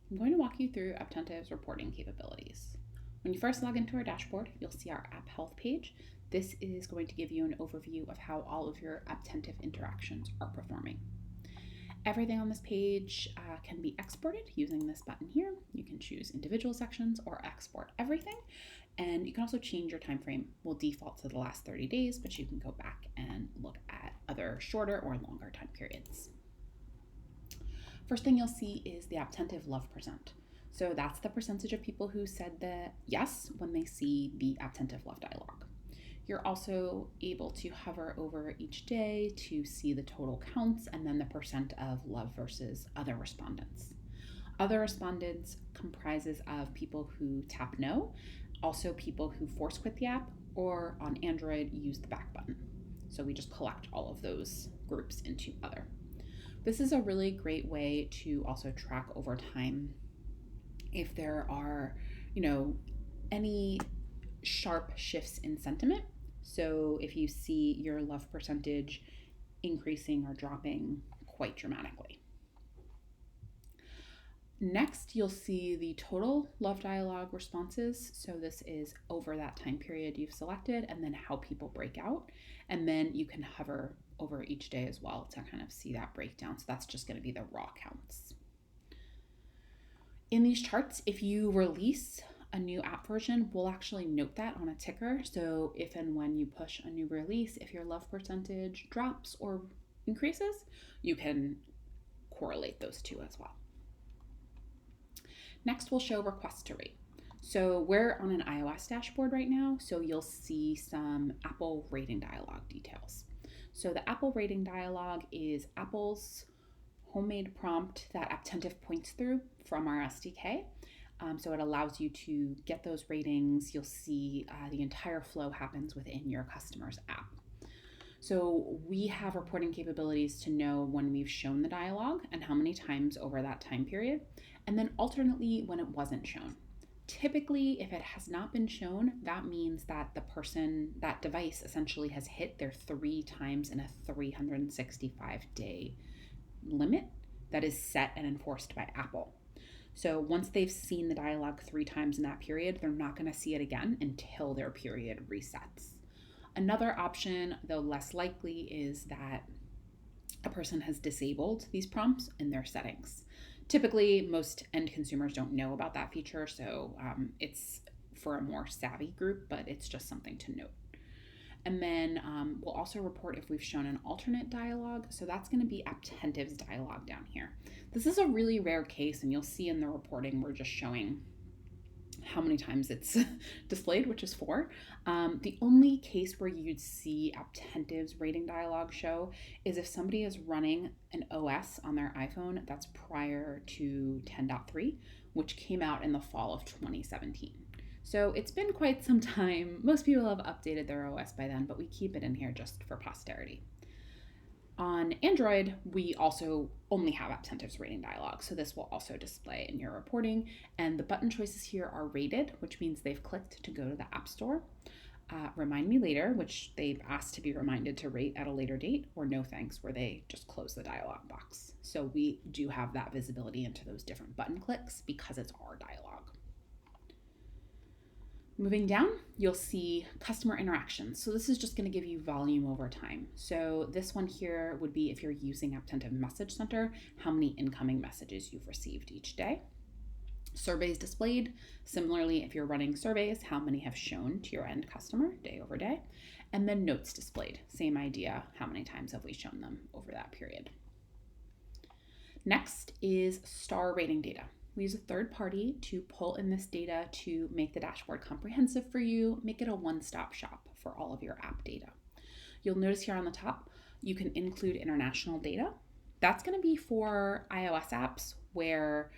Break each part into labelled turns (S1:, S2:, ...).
S1: I'm going to walk you through Apptentive's reporting capabilities. When you first log into our dashboard, you'll see our App Health page. This is going to give you an overview of how all of your Apptentive interactions are performing. Everything on this page can be exported using this button here. You can choose individual sections or export everything, and you can also change your time frame. We'll default to the last 30 days, but you can go back and look at other shorter or longer time periods. First thing you'll see is the Apptentive love percent. So that's the percentage of people who said the yes when they see the Apptentive love dialog. You're also able to hover over each day to see the total counts and then the percent of love versus other respondents. Other respondents comprises of people who tap no, also people who force quit the app, or on Android use the back button. So we just collect all of those groups into other. This is a really great way to also track over time if there are, any sharp shifts in sentiment. So if you see your love percentage increasing or dropping quite dramatically. Next, you'll see the total love dialogue responses. So this is over that time period you've selected and then how people break out. And then you can hover over each day as well to kind of see that breakdown. So that's just going to be the raw counts. In these charts, if you release a new app version, we'll actually note that on a ticker. So if and when you push a new release, if your love percentage drops or increases, you can correlate those two as well. Next, we'll show request to rate. So we're on an iOS dashboard right now, so you'll see some Apple rating dialog details. So the Apple rating dialog is Apple's homemade prompt that Apptentive points through from our SDK. So it allows you to get those ratings. You'll see the entire flow happens within your customer's app. So we have reporting capabilities to know when we've shown the dialogue and how many times over that time period, and then alternately when it wasn't shown. Typically, if it has not been shown, that means that that device essentially has hit their 3 times in a 365-day limit that is set and enforced by Apple. So once they've seen the dialogue 3 times in that period, they're not going to see it again until their period resets. Another option, though less likely, is that a person has disabled these prompts in their settings. Typically, most end consumers don't know about that feature, so it's for a more savvy group, but it's just something to note. And then we'll also report if we've shown an alternate dialogue. So that's going to be Apptentive's dialogue down here. This is a really rare case, and you'll see in the reporting we're just showing how many times it's displayed, which is 4. The only case where you'd see Apptentive's rating dialog show is if somebody is running an OS on their iPhone that's prior to 10.3, which came out in the fall of 2017. So it's been quite some time. Most people have updated their OS by then, but we keep it in here just for posterity. On Android, we also only have Apptentive's rating dialog, so this will also display in your reporting. And the button choices here are rated, which means they've clicked to go to the App Store. Remind me later, which they've asked to be reminded to rate at a later date, or no thanks, where they just close the dialog box. So we do have that visibility into those different button clicks because it's our dialog. Moving down, you'll see customer interactions. So this is just going to give you volume over time. So this one here would be if you're using Apptentive Message Center, how many incoming messages you've received each day. Surveys displayed. Similarly, if you're running surveys, how many have shown to your end customer day over day. And then notes displayed. Same idea, how many times have we shown them over that period. Next is star rating data. We use a third party to pull in this data to make the dashboard comprehensive for you, make it a one-stop shop for all of your app data. You'll notice here on the top, you can include international data. That's going to be for iOS apps where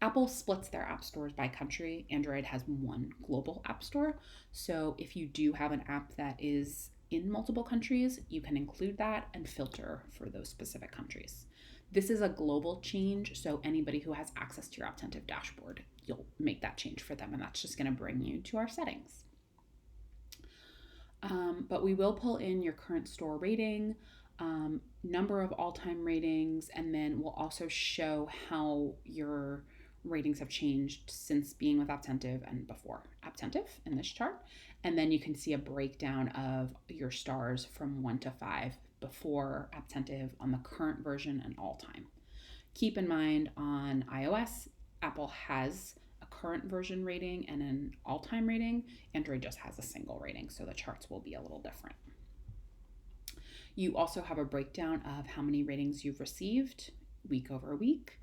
S1: Apple splits their app stores by country. Android has one global app store. So if you do have an app that is in multiple countries, you can include that and filter for those specific countries. This is a global change, so anybody who has access to your Apptentive dashboard, you'll make that change for them, and that's just going to bring you to our settings. But we will pull in your current store rating, number of all-time ratings, and then we'll also show how your ratings have changed since being with Apptentive and before Apptentive in this chart. And then you can see a breakdown of your stars from 1 to 5 before Apptentive on the current version and all time. Keep in mind on iOS, Apple has a current version rating and an all-time rating. Android just has a single rating, so the charts will be a little different. You also have a breakdown of how many ratings you've received week over week,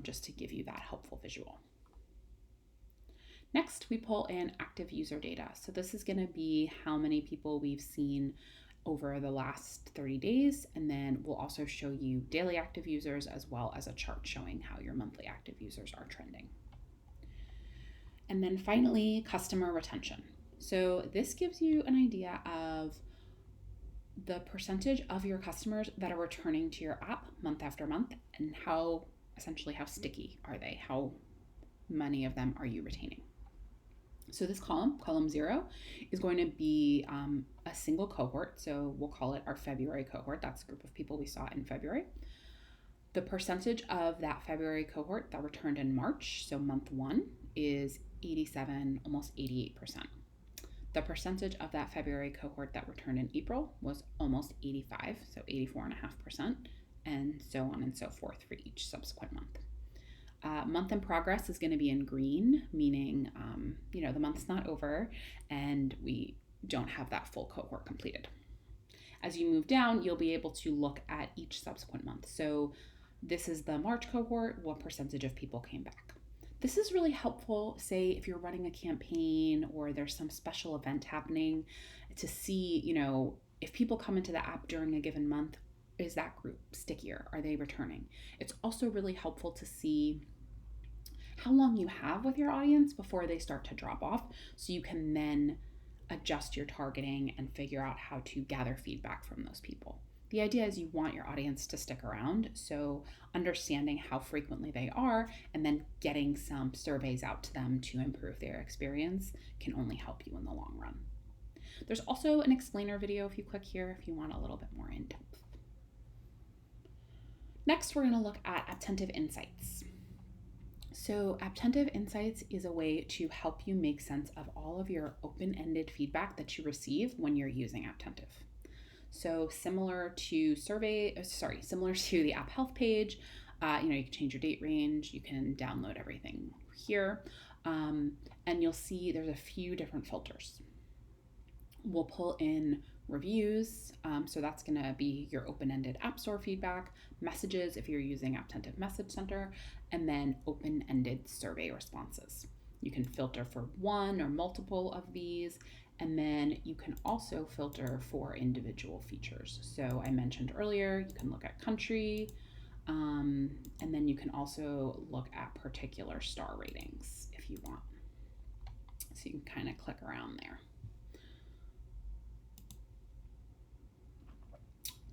S1: just to give you that helpful visual. Next, we pull in active user data. So this is going to be how many people we've seen over the last 30 days, and then we'll also show you daily active users as well as a chart showing how your monthly active users are trending. And then finally, customer retention. So this gives you an idea of the percentage of your customers that are returning to your app month after month, and how sticky are they? How many of them are you retaining? So this column 0, is going to be a single cohort. So we'll call it our February cohort. That's a group of people we saw in February. The percentage of that February cohort that returned in March, so month 1, is 87, almost 88%. The percentage of that February cohort that returned in April was almost 85, so 84.5%, and so on and so forth for each subsequent month. Month in progress is going to be in green, meaning the month's not over and we don't have that full cohort completed. As you move down, you'll be able to look at each subsequent month. So this is the March cohort, what percentage of people came back. This is really helpful, say, if you're running a campaign or there's some special event happening, to see, if people come into the app during a given month, is that group stickier? Are they returning? It's also really helpful to see how long you have with your audience before they start to drop off, so you can then adjust your targeting and figure out how to gather feedback from those people. The idea is you want your audience to stick around, so understanding how frequently they are and then getting some surveys out to them to improve their experience can only help you in the long run. There's also an explainer video if you click here if you want a little bit more in depth. Next, we're going to look at Apptentive Insights. So Apptentive Insights is a way to help you make sense of all of your open-ended feedback that you receive when you're using Apptentive. So similar to the app health page, you can change your date range, you can download everything here, and you'll see there's a few different filters. We'll pull in reviews, so that's going to be your open-ended App Store feedback, messages if you're using Apptentive Message Center, and then open-ended survey responses. You can filter for one or multiple of these, and then you can also filter for individual features. So I mentioned earlier, you can look at country, and then you can also look at particular star ratings if you want. So you can kind of click around there.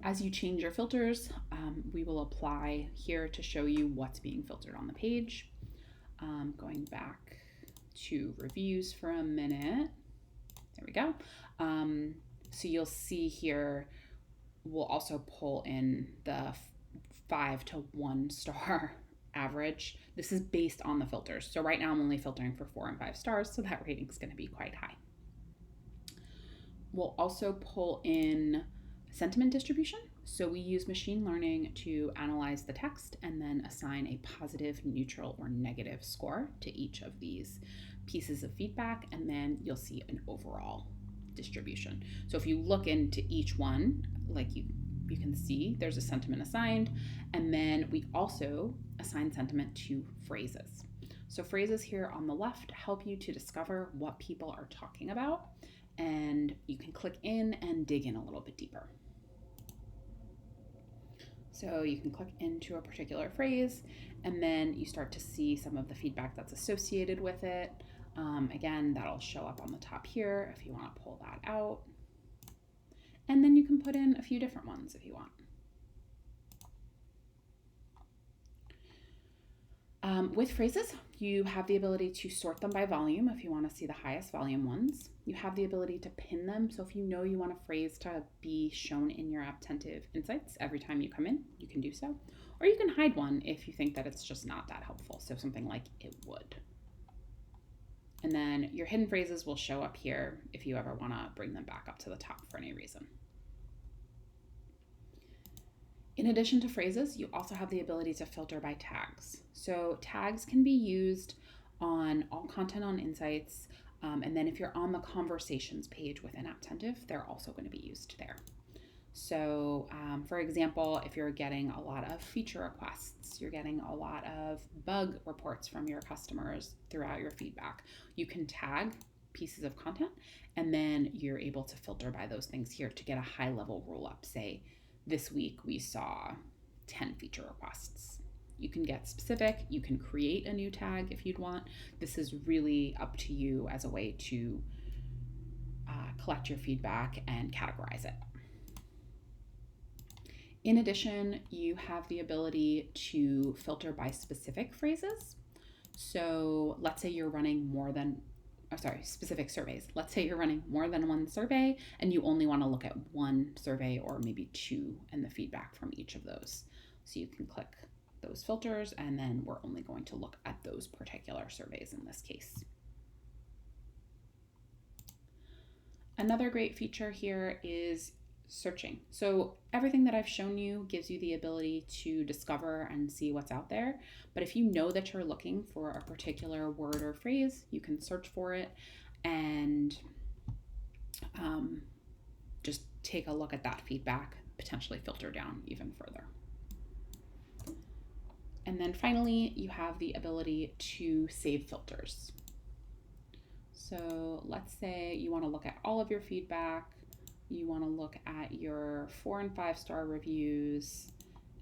S1: As you change your filters, we will apply here to show you what's being filtered on the page. Going back to reviews for a minute. There we go. So you'll see here, we'll also pull in the 5 to 1 star average. This is based on the filters. So right now I'm only filtering for 4 and 5 stars, so that rating is going to be quite high. We'll also pull in sentiment distribution. So we use machine learning to analyze the text and then assign a positive, neutral, or negative score to each of these pieces of feedback, and then you'll see an overall distribution. So if you look into each one, like you can see there's a sentiment assigned, and then we also assign sentiment to phrases. So phrases here on the left help you to discover what people are talking about, and you can click in and dig in a little bit deeper. So you can click into a particular phrase, and then you start to see some of the feedback that's associated with it. Again, that'll show up on the top here if you want to pull that out. And then you can put in a few different ones if you want. With phrases, you have the ability to sort them by volume if you want to see the highest volume ones. You have the ability to pin them. So if you know you want a phrase to be shown in your Apptentive insights every time you come in, you can do so. Or you can hide one if you think that it's just not that helpful. So something like "it would." And then your hidden phrases will show up here if you ever want to bring them back up to the top for any reason. In addition to phrases, you also have the ability to filter by tags. So tags can be used on all content on Insights, and then if you're on the conversations page within Apptentive, they're also going to be used there. So for example, if you're getting a lot of feature requests, you're getting a lot of bug reports from your customers throughout your feedback, you can tag pieces of content, and then you're able to filter by those things here to get a high level roll up. Say, this week we saw 10 feature requests. You can get specific, you can create a new tag if you'd want. This is really up to you as a way to collect your feedback and categorize it. In addition, you have the ability to filter by specific phrases. So let's say you're running specific surveys. Let's say you're running more than one survey and you only want to look at one survey or maybe two and the feedback from each of those. So you can click those filters, and then we're only going to look at those particular surveys in this case. Another great feature here is searching. So everything that I've shown you gives you the ability to discover and see what's out there. But if you know that you're looking for a particular word or phrase, you can search for it and just take a look at that feedback, potentially filter down even further. And then finally, you have the ability to save filters. So let's say you want to look at all of your feedback. You want to look at your 4 and 5 star reviews,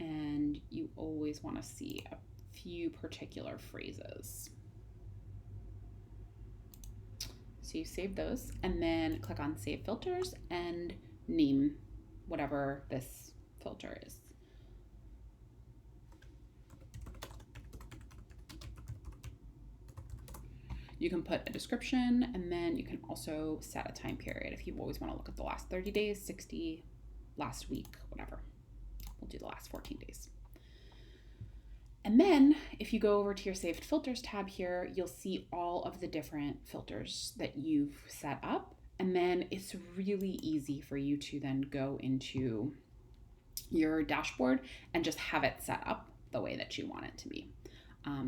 S1: and you always want to see a few particular phrases. So you save those and then click on Save Filters and name whatever this filter is. You can put a description, and then you can also set a time period if you always want to look at the last 30 days, 60, last week, whatever. We'll do the last 14 days. And then if you go over to your Saved Filters tab here, you'll see all of the different filters that you've set up. And then it's really easy for you to then go into your dashboard and just have it set up the way that you want it to be.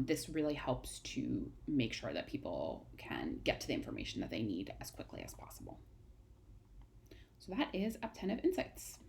S1: This really helps to make sure that people can get to the information that they need as quickly as possible. So that is Apptentive Insights.